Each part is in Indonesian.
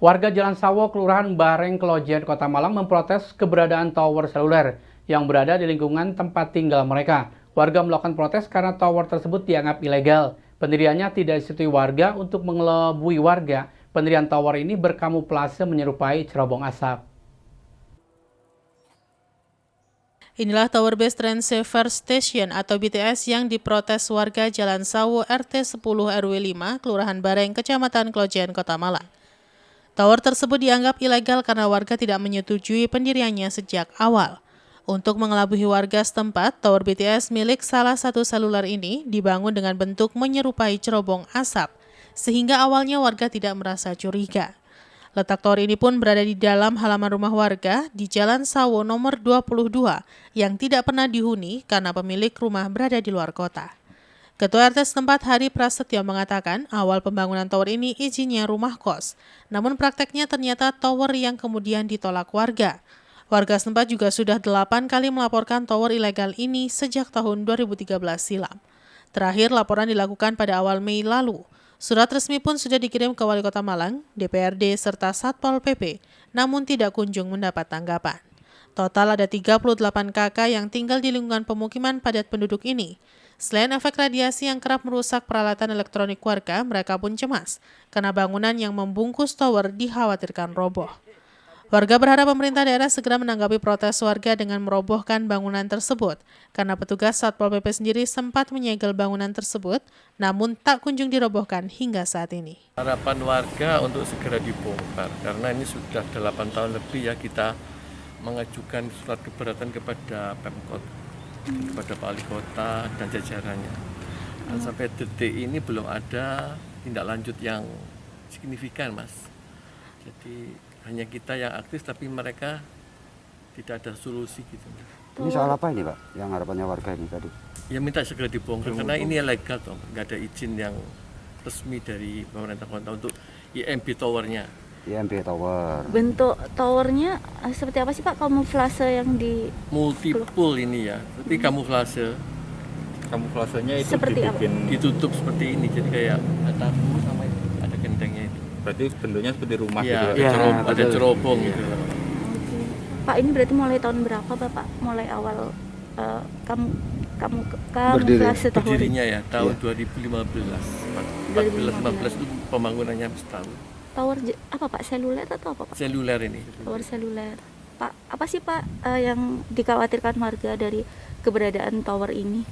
Warga Jalan Sawo, Kelurahan Bareng, Kelojen, Kota Malang memprotes keberadaan tower seluler yang berada di lingkungan tempat tinggal mereka. Warga melakukan protes karena tower tersebut dianggap ilegal. Pendiriannya tidak disetujui warga. Untuk mengelabui warga, pendirian tower ini berkamuflase menyerupai cerobong asap. Inilah Tower Base Transceiver Station atau BTS yang diprotes warga Jalan Sawo RT 10 RW 5, Kelurahan Bareng, Kecamatan Kelojen, Kota Malang. Tower tersebut dianggap ilegal karena warga tidak menyetujui pendiriannya sejak awal. Untuk mengelabui warga setempat, tower BTS milik salah satu seluler ini dibangun dengan bentuk menyerupai cerobong asap, sehingga awalnya warga tidak merasa curiga. Letak tower ini pun berada di dalam halaman rumah warga di Jalan Sawo nomor 22 yang tidak pernah dihuni karena pemilik rumah berada di luar kota. Ketua RT setempat Hari Prasetyo mengatakan awal pembangunan tower ini izinnya rumah kos, namun prakteknya ternyata tower yang kemudian ditolak warga. Warga setempat juga sudah 8 kali melaporkan tower ilegal ini sejak tahun 2013 silam. Terakhir laporan dilakukan pada awal Mei lalu. Surat resmi pun sudah dikirim ke Wali Kota Malang, DPRD, serta Satpol PP, namun tidak kunjung mendapat tanggapan. Total ada 38 KK yang tinggal di lingkungan pemukiman padat penduduk ini. Selain efek radiasi yang kerap merusak peralatan elektronik warga, mereka pun cemas karena bangunan yang membungkus tower dikhawatirkan roboh. Warga berharap pemerintah daerah segera menanggapi protes warga dengan merobohkan bangunan tersebut, karena petugas Satpol PP sendiri sempat menyegel bangunan tersebut, namun tak kunjung dirobohkan hingga saat ini. Harapan warga untuk segera dibongkar, karena ini sudah 8 tahun lebih ya kita mengajukan surat keberatan kepada Pemkot, kepada Pak Wali Kota dan jajarannya. Dan sampai detik ini belum ada tindak lanjut yang signifikan, Mas. Jadi hanya kita yang aktif, tapi mereka tidak ada solusi gitu. Ini soal apa ini Pak, yang harapannya warga ini tadi? Ya minta segera dibongkar, karena ini ilegal toh, nggak ada izin yang resmi dari pemerintah kota untuk IMB towernya. IMB Tower. Bentuk towernya seperti apa sih Pak? Kamuflase yang di Multiple ini ya, tapi kamuflasenya itu seperti ditutup seperti ini, jadi kayak ada sama itu, ada gentengnya itu. Berarti bentuknya seperti rumah Ya, gitu ya? ada cerobong gitu. Oke. Pak, ini berarti mulai tahun berapa Bapak? Mulai awal kamu kamuflase tower? Berdirinya ya tahun 2015. 14-15 itu pembangunannya setahun. Tower apa Pak? Seluler atau apa Pak? Seluler ini. Tower seluler. Pak, apa sih Pak yang dikhawatirkan warga dari keberadaan tower ini?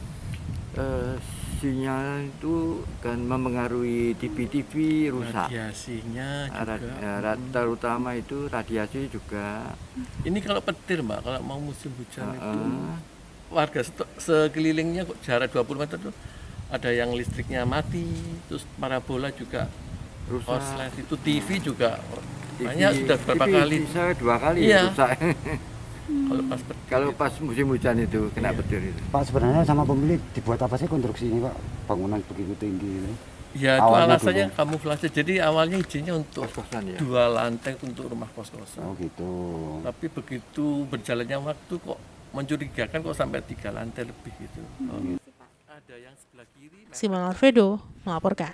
Sinyal itu kan mempengaruhi TV rusak. Radiasinya juga. Terutama itu radiasi juga. Ini kalau petir Mbak, kalau mau musim hujan itu warga sekelilingnya kok jarak 20 meter tuh ada yang listriknya mati, terus parabola juga rusak. Korslet itu TV juga banyak sudah berapa kali? Bisa 2 kali iya. rusak. Kalau pas musim hujan itu kena petir itu. Pak, sebenarnya sama pemilik dibuat apa sih konstruksi ini Pak? Bangunan begitu tinggi ini. Ya itu alasannya kamuflase. Jadi awalnya izinnya untuk kos-kosan ya. 2 lantai untuk rumah kos-kosan. Oh gitu. Tapi begitu berjalannya waktu kok mencurigakan kok sampai 3 lantai lebih gitu. Gitu. Ada yang sebelah kiri. Simon Alfredo melaporkan.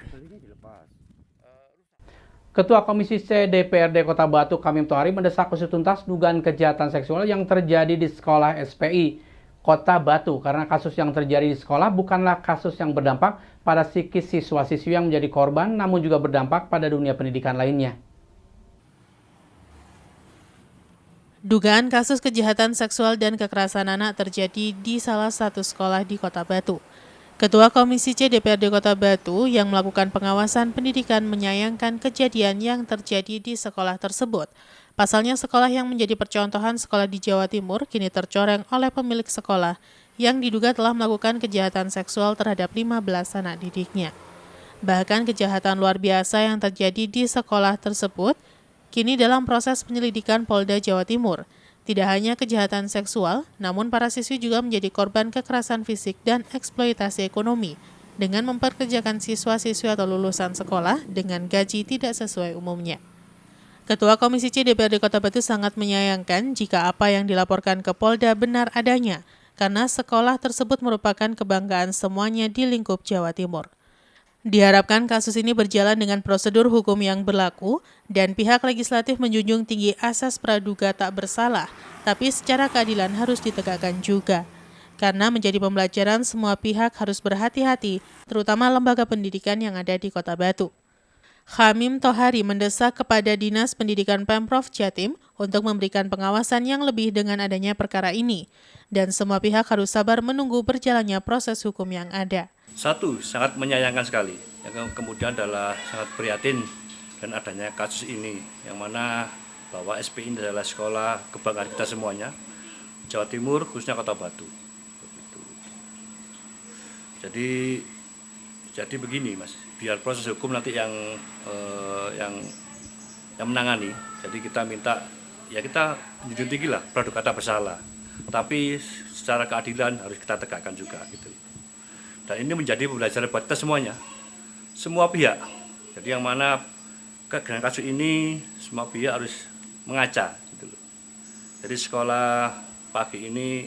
Ketua Komisi C DPRD Kota Batu Kamim Tohari mendesak usut tuntas dugaan kejahatan seksual yang terjadi di sekolah SPI Kota Batu karena kasus yang terjadi di sekolah bukanlah kasus yang berdampak pada psikis siswa-siswi yang menjadi korban, namun juga berdampak pada dunia pendidikan lainnya. Dugaan kasus kejahatan seksual dan kekerasan anak terjadi di salah satu sekolah di Kota Batu. Ketua Komisi C DPRD Kota Batu yang melakukan pengawasan pendidikan menyayangkan kejadian yang terjadi di sekolah tersebut. Pasalnya sekolah yang menjadi percontohan sekolah di Jawa Timur kini tercoreng oleh pemilik sekolah yang diduga telah melakukan kejahatan seksual terhadap 15 anak didiknya. Bahkan kejahatan luar biasa yang terjadi di sekolah tersebut kini dalam proses penyelidikan Polda Jawa Timur. Tidak hanya kejahatan seksual, namun para siswi juga menjadi korban kekerasan fisik dan eksploitasi ekonomi dengan memperkerjakan siswa-siswi atau lulusan sekolah dengan gaji tidak sesuai umumnya. Ketua Komisi C DPRD Kota Batu sangat menyayangkan jika apa yang dilaporkan ke Polda benar adanya, karena sekolah tersebut merupakan kebanggaan semuanya di lingkup Jawa Timur. Diharapkan kasus ini berjalan dengan prosedur hukum yang berlaku dan pihak legislatif menjunjung tinggi asas praduga tak bersalah, tapi secara keadilan harus ditegakkan juga. Karena menjadi pembelajaran semua pihak harus berhati-hati, terutama lembaga pendidikan yang ada di Kota Batu. Khamim Tohari mendesak kepada Dinas Pendidikan Pemprov Jatim untuk memberikan pengawasan yang lebih dengan adanya perkara ini, dan semua pihak harus sabar menunggu berjalannya proses hukum yang ada. Satu, sangat menyayangkan sekali. Yang kemudian adalah sangat prihatin dan adanya kasus ini, yang mana bahwa SPI ini adalah sekolah kebanggaan kita semuanya, Jawa Timur, khususnya Kota Batu. Jadi begini, Mas, biar proses hukum nanti yang menangani. Jadi kita minta, ya kita menjunjung tinggi lah praduga tak bersalah, tapi secara keadilan harus kita tegakkan juga gitu. Dan ini menjadi pembelajaran buat kita semuanya, semua pihak. Jadi yang mana dengan kasus ini semua pihak harus mengaca gitu loh. Jadi sekolah pagi ini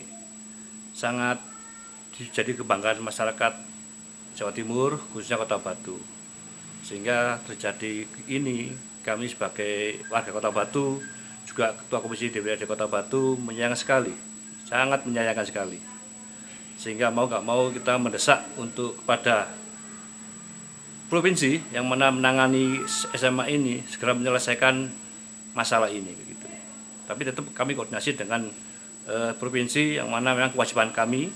sangat jadi kebanggaan masyarakat Jawa Timur, khususnya Kota Batu. Sehingga terjadi ini, kami sebagai warga Kota Batu, juga Ketua Komisi DPRD Kota Batu menyayangkan sekali, sangat menyayangkan sekali. Sehingga mau nggak mau kita mendesak untuk kepada provinsi yang mana menangani SMA ini segera menyelesaikan masalah ini. Begitu. Tapi tetap kami koordinasi dengan provinsi yang mana memang kewajiban kami,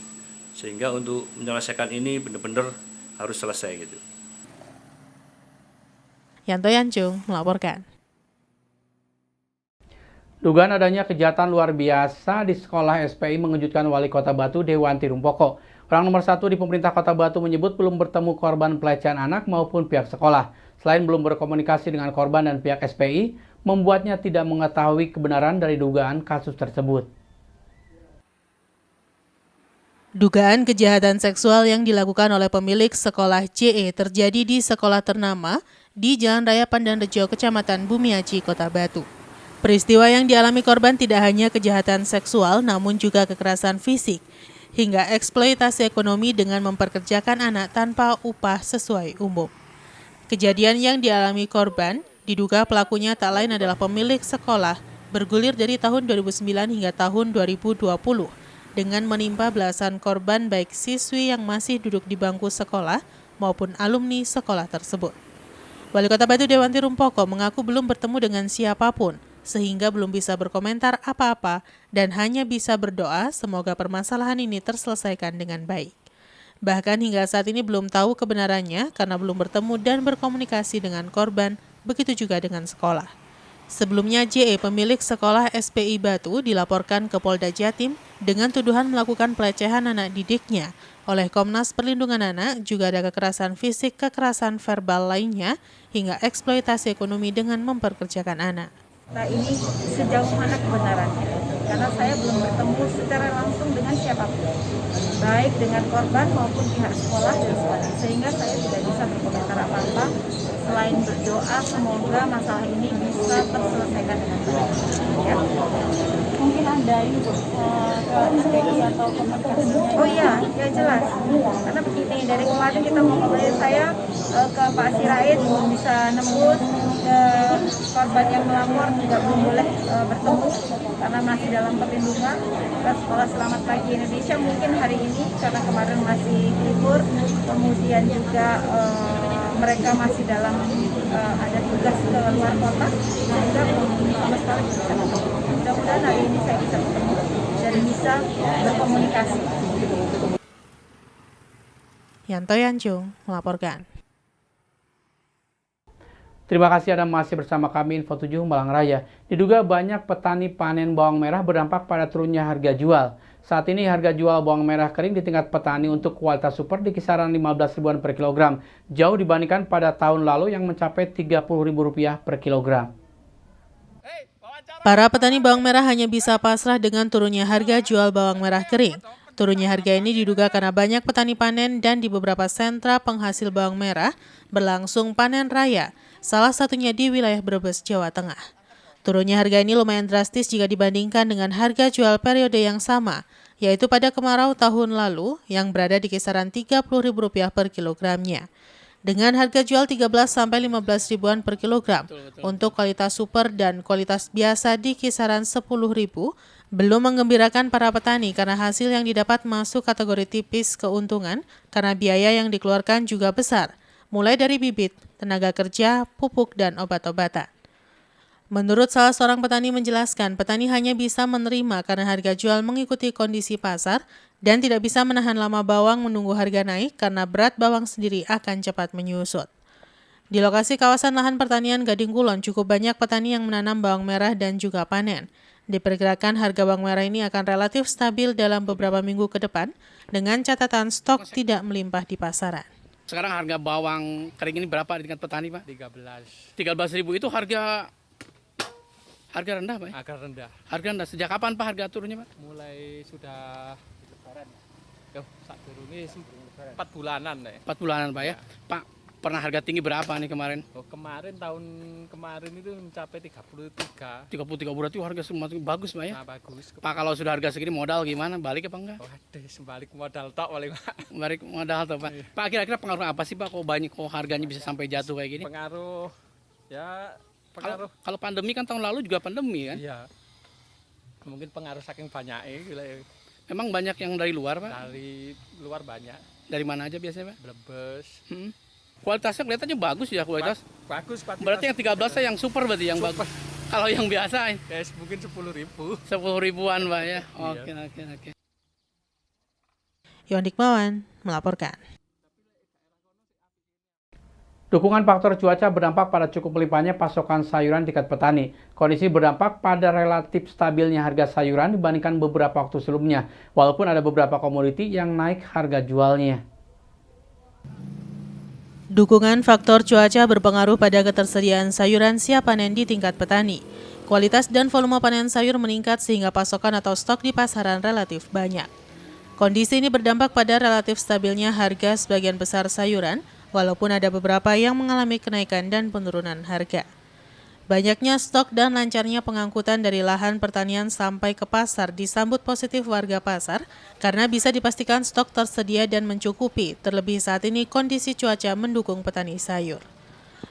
sehingga untuk menyelesaikan ini benar-benar harus selesai gitu. Yanto Yanjung melaporkan. Dugaan adanya kejahatan luar biasa di sekolah SPI mengejutkan Wali Kota Batu Dewanti Rumpoko. Orang nomor 1 di pemerintah Kota Batu menyebut belum bertemu korban pelecehan anak maupun pihak sekolah. Selain belum berkomunikasi dengan korban dan pihak SPI, membuatnya tidak mengetahui kebenaran dari dugaan kasus tersebut. Dugaan kejahatan seksual yang dilakukan oleh pemilik sekolah JE terjadi di sekolah ternama di Jalan Raya Pandanrejo, Kecamatan Bumiaji, Kota Batu. Peristiwa yang dialami korban tidak hanya kejahatan seksual, namun juga kekerasan fisik, hingga eksploitasi ekonomi dengan memperkerjakan anak tanpa upah sesuai umum. Kejadian yang dialami korban, diduga pelakunya tak lain adalah pemilik sekolah, bergulir dari tahun 2009 hingga tahun 2020, dengan menimpa belasan korban baik siswi yang masih duduk di bangku sekolah maupun alumni sekolah tersebut. Wali Kota Batu Dewanti Rumpoko mengaku belum bertemu dengan siapapun, sehingga belum bisa berkomentar apa-apa dan hanya bisa berdoa semoga permasalahan ini terselesaikan dengan baik. Bahkan hingga saat ini belum tahu kebenarannya karena belum bertemu dan berkomunikasi dengan korban, begitu juga dengan sekolah. Sebelumnya JE pemilik sekolah SPI Batu dilaporkan ke Polda Jatim dengan tuduhan melakukan pelecehan anak didiknya. Oleh Komnas Perlindungan Anak juga ada kekerasan fisik, kekerasan verbal lainnya, hingga eksploitasi ekonomi dengan memperkerjakan anak. Nah ini sejauh mana kebenarannya? Karena saya belum bertemu secara langsung dengan siapapun, baik dengan korban maupun pihak sekolah dan sebagainya, sehingga saya tidak bisa berkomentar apa-apa selain berdoa semoga masalah ini bisa terselesaikan dengan baik. Ya. Mungkin Anda ini ke SPI atau komunikasinya? Oh iya, ya jelas. Karena begini, dari kemarin kita ngobrol, saya ke Pak Sirait belum bisa nembus, ke korban yang melapor juga belum boleh bertemu karena masih dalam perlindungan. Ke Sekolah Selamat Pagi Indonesia mungkin hari ini karena kemarin masih libur, kemudian juga mereka masih dalam ada tugas ke luar kota, sehingga belum sama sekali bisa ketemu. Mudah-mudahan hari ini saya bisa ketemu dan bisa berkomunikasi. Yanto Yanjung melaporkan. Terima kasih Anda masih bersama kami Info 7 Malang Raya. Diduga banyak petani panen bawang merah berdampak pada turunnya harga jual. Saat ini harga jual bawang merah kering di tingkat petani untuk kualitas super di kisaran 15 ribuan per kilogram, jauh dibandingkan pada tahun lalu yang mencapai Rp30.000 per kilogram. Para petani bawang merah hanya bisa pasrah dengan turunnya harga jual bawang merah kering. Turunnya harga ini diduga karena banyak petani panen dan di beberapa sentra penghasil bawang merah berlangsung panen raya, salah satunya di wilayah Brebes, Jawa Tengah. Turunnya harga ini lumayan drastis jika dibandingkan dengan harga jual periode yang sama, yaitu pada kemarau tahun lalu yang berada di kisaran Rp30.000 per kilogramnya. dengan harga jual 13 sampai 15 ribuan per kilogram. Untuk kualitas super dan kualitas biasa di kisaran 10.000, belum menggembirakan para petani karena hasil yang didapat masuk kategori tipis keuntungan karena biaya yang dikeluarkan juga besar, mulai dari bibit, tenaga kerja, pupuk, dan obat-obatan. Menurut salah seorang petani menjelaskan, petani hanya bisa menerima karena harga jual mengikuti kondisi pasar dan tidak bisa menahan lama bawang menunggu harga naik karena berat bawang sendiri akan cepat menyusut. Di lokasi kawasan lahan pertanian Gading Kulon cukup banyak petani yang menanam bawang merah dan juga panen. Diperkirakan harga bawang merah ini akan relatif stabil dalam beberapa minggu ke depan dengan catatan stok tidak melimpah di pasaran. Sekarang harga bawang kering ini berapa di tingkat petani, Pak? 13.000 itu harga rendah, Pak? Agak rendah. Harga rendah. Sejak kapan, Pak, harga turunnya, Pak? Mulai sudah saat turun ini 4 bulanan ya. 4 bulanan, Pak, ya? Pak, pernah harga tinggi berapa nih kemarin? Tahun kemarin itu mencapai 33. 33 berarti harga semakin bagus, Pak, ya? Nah, bagus. Pak, kalau sudah harga segini modal gimana? Balik apa enggak? Waduh, balik modal tok paling, Pak. Balik modal tuh, Pak. Pak, kira-kira pengaruh apa sih, Pak, kok harganya bisa sampai jatuh kayak gini? Pengaruh Kalau pandemi kan tahun lalu juga pandemi kan? Iya. Mungkin pengaruh saking banyaknya gitu ya. Memang banyak yang dari luar, Pak? Dari luar banyak. Dari mana aja biasanya, Pak? Brebes. Kualitasnya kelihatannya bagus ya, kualitas. Bagus, Pak. Berarti yang 13 yang super berarti yang bagus. Kalau yang biasa Mungkin 10.000. 10 ribuan, Pak, ya. Oke. Iwan Dikmawan melaporkan. Dukungan faktor cuaca berdampak pada cukup melimpahnya pasokan sayuran tingkat petani. Kondisi berdampak pada relatif stabilnya harga sayuran dibandingkan beberapa waktu sebelumnya, walaupun ada beberapa komoditi yang naik harga jualnya. Dukungan faktor cuaca berpengaruh pada ketersediaan sayuran siap panen di tingkat petani. Kualitas dan volume panen sayur meningkat sehingga pasokan atau stok di pasaran relatif banyak. Kondisi ini berdampak pada relatif stabilnya harga sebagian besar sayuran, walaupun ada beberapa yang mengalami kenaikan dan penurunan harga. Banyaknya stok dan lancarnya pengangkutan dari lahan pertanian sampai ke pasar disambut positif warga pasar karena bisa dipastikan stok tersedia dan mencukupi, terlebih saat ini kondisi cuaca mendukung petani sayur.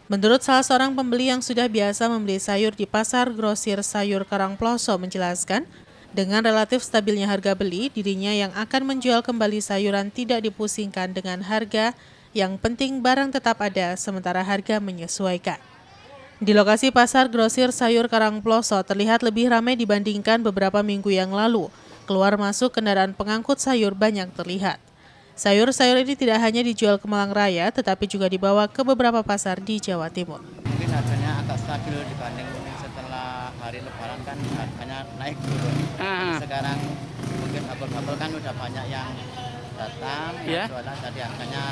Menurut salah seorang pembeli yang sudah biasa membeli sayur di pasar grosir sayur Karangploso menjelaskan, dengan relatif stabilnya harga beli, dirinya yang akan menjual kembali sayuran tidak dipusingkan dengan harga. Yang penting barang tetap ada, sementara harga menyesuaikan. Di lokasi pasar grosir sayur Karangploso terlihat lebih ramai dibandingkan beberapa minggu yang lalu. Keluar masuk kendaraan pengangkut sayur banyak terlihat. Sayur-sayur ini tidak hanya dijual ke Malang Raya, tetapi juga dibawa ke beberapa pasar di Jawa Timur. Mungkin harganya agak stabil dibanding setelah hari Lebaran kan harganya naik turun. Sekarang mungkin apel-apel kan udah banyak yang datang, yang jualan, jadi harganya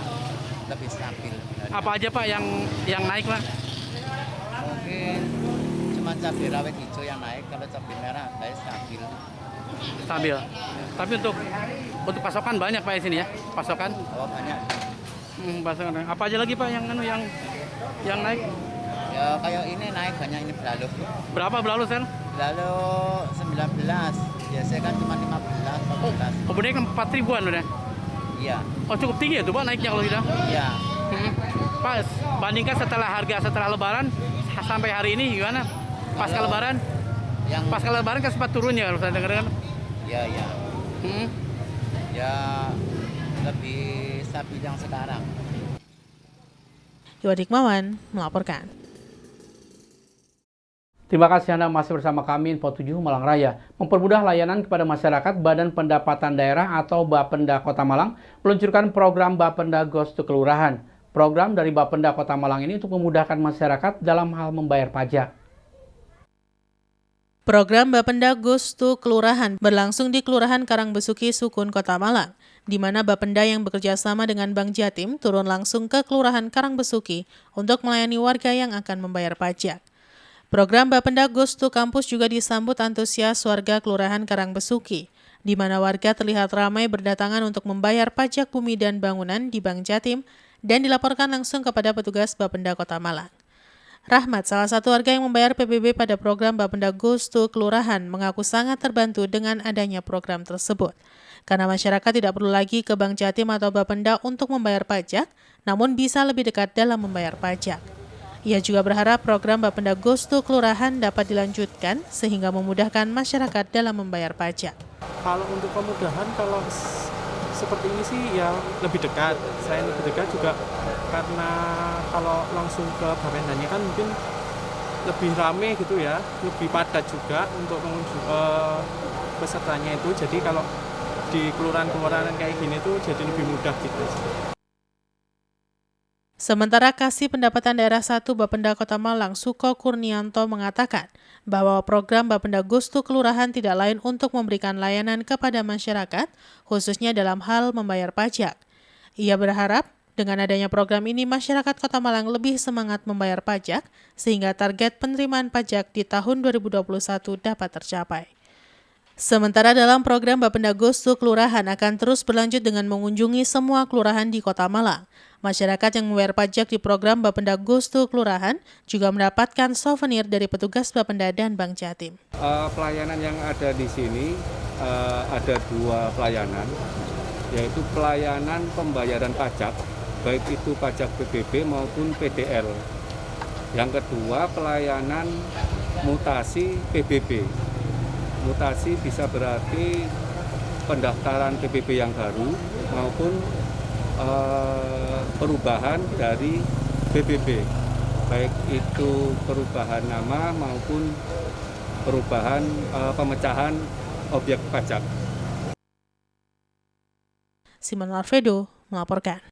lebih stabil. Apa aja, Pak, yang naik, Pak? Mungkin cuma cabai rawit hijau yang naik, kalau cabai merah harganya stabil. Stabil. Tapi untuk pasokan banyak, Pak, di sini ya? Pasokan? Oh, banyak. Pasokan. Apa aja lagi, Pak, yang naik? Ya kayak ini naik banyak, ini belalu. Berapa belalu, Sel? Belalu 19. Biasanya kan cuma 15, 14. Oh, bener kan 4 ribuan udah? Iya. Oh, cukup tinggi ya tuh, Pak, naiknya kalau tidak? Iya. Pak, bandingkan setelah Lebaran sampai hari ini gimana? Pasca Lebaran? Pasca Lebaran kan sempat turun ya kalau saya dengar kan? Iya. Ya lebih stabil yang sekarang. Iwan Dikmawan melaporkan. Terima kasih Anda masih bersama kami Info 7 Malang Raya. Mempermudah layanan kepada masyarakat, Badan Pendapatan Daerah atau Bapenda Kota Malang meluncurkan program Bapenda Goes to Kelurahan. Program dari Bapenda Kota Malang ini untuk memudahkan masyarakat dalam hal membayar pajak. Program Bapenda Goes to Kelurahan berlangsung di Kelurahan Karangbesuki, Sukun, Kota Malang, di mana Bapenda yang bekerja sama dengan Bank Jatim turun langsung ke Kelurahan Karangbesuki untuk melayani warga yang akan membayar pajak. Program Bapenda Goes to Kampus juga disambut antusias warga Kelurahan Karangbesuki, di mana warga terlihat ramai berdatangan untuk membayar pajak bumi dan bangunan di Bank Jatim dan dilaporkan langsung kepada petugas Bapenda Kota Malang. Rahmat, salah satu warga yang membayar PBB pada program Bapenda Goes to Kelurahan, mengaku sangat terbantu dengan adanya program tersebut. Karena masyarakat tidak perlu lagi ke Bank Jatim atau Bapenda untuk membayar pajak, namun bisa lebih dekat dalam membayar pajak. Ia juga berharap program Bapenda Goes to Kelurahan dapat dilanjutkan sehingga memudahkan masyarakat dalam membayar pajak. Kalau untuk kemudahan, kalau seperti ini sih ya lebih dekat. Saya lebih dekat juga karena kalau langsung ke Bapendanya kan mungkin lebih rame gitu ya, lebih padat juga untuk pesertanya itu. Jadi kalau di kelurahan-kelurahan kayak gini tuh jadi lebih mudah gitu. Sementara Kasih Pendapatan Daerah 1 Bapenda Kota Malang, Suko Kurnianto, mengatakan bahwa program Bapenda Goes to Kelurahan tidak lain untuk memberikan layanan kepada masyarakat, khususnya dalam hal membayar pajak. Ia berharap dengan adanya program ini masyarakat Kota Malang lebih semangat membayar pajak, sehingga target penerimaan pajak di tahun 2021 dapat tercapai. Sementara dalam program Bapenda Goes to Kelurahan akan terus berlanjut dengan mengunjungi semua kelurahan di Kota Malang. Masyarakat yang membayar pajak di program Bapenda Goes to Kelurahan juga mendapatkan souvenir dari petugas Bapenda dan Bank Jatim. Pelayanan yang ada di sini ada 2 pelayanan, yaitu pelayanan pembayaran pajak, baik itu pajak PBB maupun PDL. Yang kedua, pelayanan mutasi PBB. Mutasi bisa berarti pendaftaran PBB yang baru maupun perubahan dari PBB, baik itu perubahan nama maupun perubahan pemecahan objek pajak. Simon Alfredo melaporkan.